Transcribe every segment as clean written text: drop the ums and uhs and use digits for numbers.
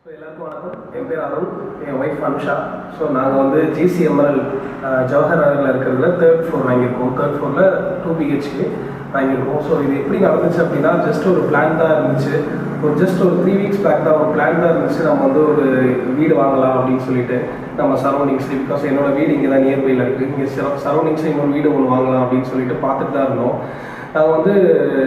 So எல்லாருக்கும் வணக்கம். என் பேர் அருண், என் ஒய்ஃப் அனுஷா. ஸோ நாங்கள் வந்து GCMRL ஜவஹர் நகரில் இருக்கிறதுல 3rd floor வாங்கியிருக்கோம். 3rd floorல 2 BHK வாங்கியிருக்கோம். ஸோ இது எப்படி நடந்துச்சு அப்படின்னா, ஜஸ்ட் ஒரு பிளான் தான் இருந்துச்சு. ஜஸ்ட் ஒரு 3 weeks பேக் தான் ஒரு பிளான் தான் இருந்துச்சு. நம்ம வந்து ஒரு வீடு வாங்கலாம் அப்படின்னு சொல்லிட்டு நம்ம சரௌண்டிங்ஸில், பிகாஸ் என்னோட வீடு இங்கே தான் நியர்பையில் இருக்குது. இங்கே சரௌண்டிங்ஸில் இன்னொரு வீடு ஒன்று வாங்கலாம் அப்படின்னு சொல்லிட்டு பார்த்துட்டு தான் இருந்தோம். நாங்கள் வந்து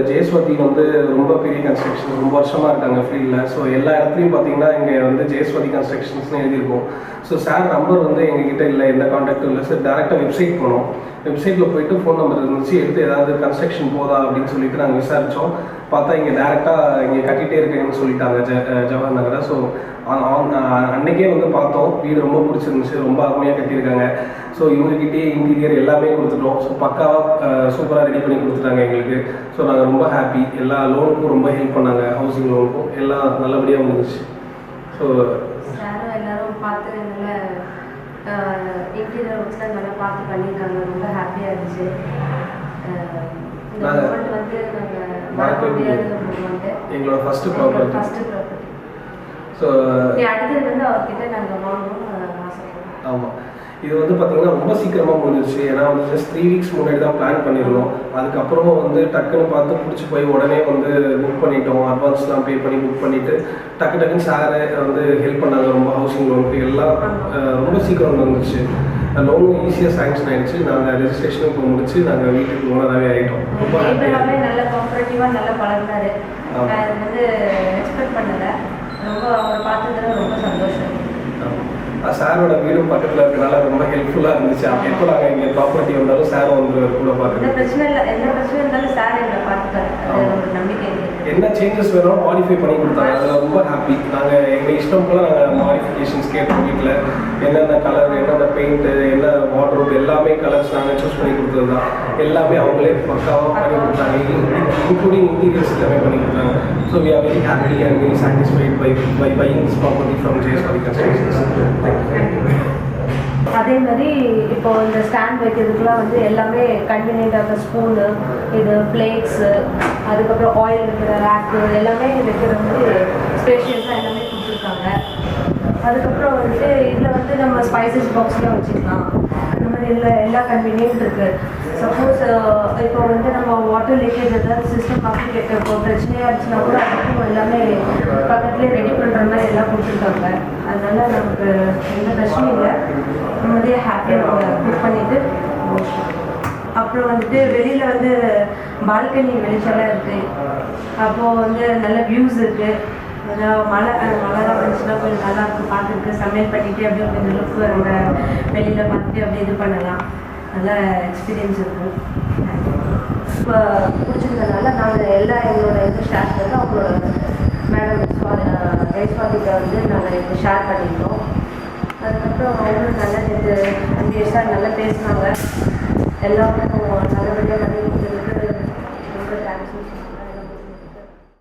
ஜெயஸ்வதி வந்து ரொம்ப பெரிய கன்ஸ்ட்ரக்ஷன், ரொம்ப வருஷமாக இருக்காங்க ஃபீல்டில். ஸோ எல்லா இடத்துலையும் பார்த்தீங்கன்னா இங்கே வந்து ஜெயஸ்வதி கன்ஸ்ட்ரக்ஷன்ஸ்னு எழுதியிருக்கோம். ஸோ சார் நம்பர் வந்து எங்ககிட்ட இல்லை, எந்த கான்டாக்டும் இல்லை. சார் டேரெக்டாக வெப்சைட் போனோம். வெப்சைட்டில் போயிட்டு ஃபோன் நம்பர் இருந்துச்சு, எடுத்து ஏதாவது கன்ஸ்ட்ரக்ஷன் போதா அப்படின்னு சொல்லிட்டு நாங்கள் விசாரித்தோம். பார்த்தா இங்கே டேரெக்டாக இங்கே கட்டிகிட்டே இருக்கேன்னு சொல்லிட்டாங்க ஜவஹர் நகரை. ஸோ அன்றைக்கே வந்து பார்த்தோம், வீடு ரொம்ப பிடிச்சிருந்துச்சு, ரொம்ப அருமையாக கட்டியிருக்காங்க. ஸோ இவங்ககிட்டயே இன்டீரியர் எல்லாமே கொடுத்துட்டோம். ஸோ பக்காவாக சூப்பராக ரெடி பண்ணி கொடுத்துட்டாங்க எங்களுக்கு. ஸோ நாங்கள் ரொம்ப ஹாப்பி. எல்லா லோனுக்கும் ரொம்ப ஹெல்ப் பண்ணாங்க, ஹவுசிங் லோனுக்கும் எல்லாம் நல்லபடியாக முடிஞ்சிச்சு. ஸோ எல்லாரும் பார்த்து நல்லா இன்டீரியர் ஒர்க்ஸ்லாம் நல்லா பார்த்து பண்ணியிருக்காங்க. ரொம்ப ஹாப்பியாக இருந்துச்சு. இந்த மூமெண்ட் வந்து நாங்கள் மறக்க முடியாத மூமெண்ட்டு. எங்களோட ஃபஸ்ட்டு ப்ராப்பர்ட்டி. ஸோ அடுத்தது வந்து அவர்கிட்ட நாங்கள் வாங்கணும்னு ஆசைப்படுறோம். ஆமாம், இது வந்து பார்த்திங்கன்னா ரொம்ப சீக்கிரமாக முடிஞ்சிருச்சு. ஏன்னா வந்து ஜஸ்ட் 3 weeks முன்னாடி தான் பிளான் பண்ணியிருந்தோம். அதுக்கப்புறம் வந்து டக்குன்னு பார்த்து பிடிச்சி போய் உடனே வந்து புக் பண்ணிட்டோம். அட்வான்ஸ்லாம் பே பண்ணி புக் பண்ணிவிட்டு டக்குன்னு சாரை வந்து ஹெல்ப் பண்ணாங்க. ரொம்ப ஹவுசிங் லோனுக்கு எல்லாம் ரொம்ப சீக்கிரம் வந்துருச்சு. லோனும் ஈஸியாக சாங்ஷன் ஆகிடுச்சு. நாங்கள் ரெஜிஸ்ட்ரேஷனும் இப்போ முடிச்சு நாங்கள் வீட்டுக்கு ஓனராகவே ஆகிட்டோம். ரொம்ப நல்ல காம்பரேட்டிவாக நல்லா பழகினாரு. அது வந்து எக்ஸ்பெக்ட் பண்ணலை. ரொம்ப அவரை பார்த்ததுல ரொம்ப சந்தோஷம். சாரோட வீடும் பக்கத்தில் இருக்கிறனால ரொம்ப ஹெல்ப்ஃபுல்லாக இருந்துச்சு. எப்போ நாங்கள் இங்கே ப்ராப்பர்ட்டி வந்தாலும் சார் வந்து கூட பார்த்து எந்த பிரச்சனை இருந்தாலும் சார் எங்களை பார்த்துக்காரு. அது ஒரு நம்பிக்கை. என்ன சேஞ்சஸ் வேணாலும் மாடிஃபை பண்ணி கொடுத்தாங்க. அதில் ரொம்ப ஹாப்பி. நாங்கள் எங்கள் இஷ்டம் போல் நாங்கள் மாடிஃபிகேஷன்ஸ் கேட்டோம். வீட்டில் என்னென்ன கலர், என்னென்ன பெயிண்ட்டு, என்ன வார்ட்ரோப், எல்லாமே கலர்ஸ் நாங்கள் சூஸ் பண்ணி கொடுத்தது தான். எல்லாமே அவங்களே பக்காவாக பண்ணி கொடுத்தாங்க, இன்க்ளூடிங் இன்டீரியர்ஸ் எல்லாமே பண்ணி கொடுத்தாங்க. So we are very happy and very satisfied by buying this property from Jayaswathi Constructions. அதே மாதிரி இப்போ இந்த ஸ்டாண்ட் வைக்கிறதுக்குலாம் வந்து எல்லாமே கன்வீனியன்ட்டாக ஸ்பூனு, இது பிளேட்ஸு, அதுக்கப்புறம் ஆயில் இருக்கிற ரேக்கு எல்லாமே வைக்கிற மாதிரி ஸ்பேஷியஸாக எல்லாமே கொடுத்துருக்காங்க. அதுக்கப்புறம் வந்துட்டு இதில் வந்து நம்ம ஸ்பைசஸ் பாக்ஸ்லாம் வச்சுக்கலாம். அந்த மாதிரி எல்லா கன்வீனியன்ட் இருக்குது. சப்போஸ் இப்போ வந்து நம்ம வாட்டர் லீக்கேஜ் ஏதாவது சிஸ்டம் காம்ப்ளிகேட் இப்போ பிரச்சனையாக இருந்துச்சுன்னா கூட அதுக்கும் எல்லாமே பக்கத்துலேயே ரெடி பண்ணுற மாதிரி எல்லாம் கொடுத்துருக்காங்க. அதனால் நமக்கு எந்த பிரச்சனையும் இல்லை. நிம்மதியாக ஹாப்பியாக குக் பண்ணிவிட்டு அப்புறம் வந்துட்டு வெளியில் வந்து பால்கனி வெளிச்செல்லாம் இருக்குது. அப்போது வந்து நல்ல வியூஸ் இருக்குது. மழைலாம் வந்துச்சுன்னா கொஞ்சம் நல்லா இருக்கும் பார்த்துருக்கு. சமையல் பண்ணிவிட்டு அப்படியே கொஞ்சம் லுக்கு அந்த வெளியில் பார்த்துட்டு அப்படியே இது பண்ணலாம். நல்ல எக்ஸ்பீரியன்ஸ் இருக்கும். இப்போ பிடிச்சிருந்ததுனால நாங்கள் எங்களோட ஸ்டாஃப் வந்து அவங்களோட மேடம் ஜெயஸ்வாதிகிட்ட வந்து நாங்கள் இப்போ ஷேர் பண்ணியிருந்தோம். அதுக்கப்புறம் அவங்களும் நல்லா இது 5 இயர்ஸாக நல்லா பேசினாங்க. எல்லாருக்கும் நல்லபடியாக பண்ணி கொடுத்ததுக்கு ரொம்ப தேங்க்ஸ்.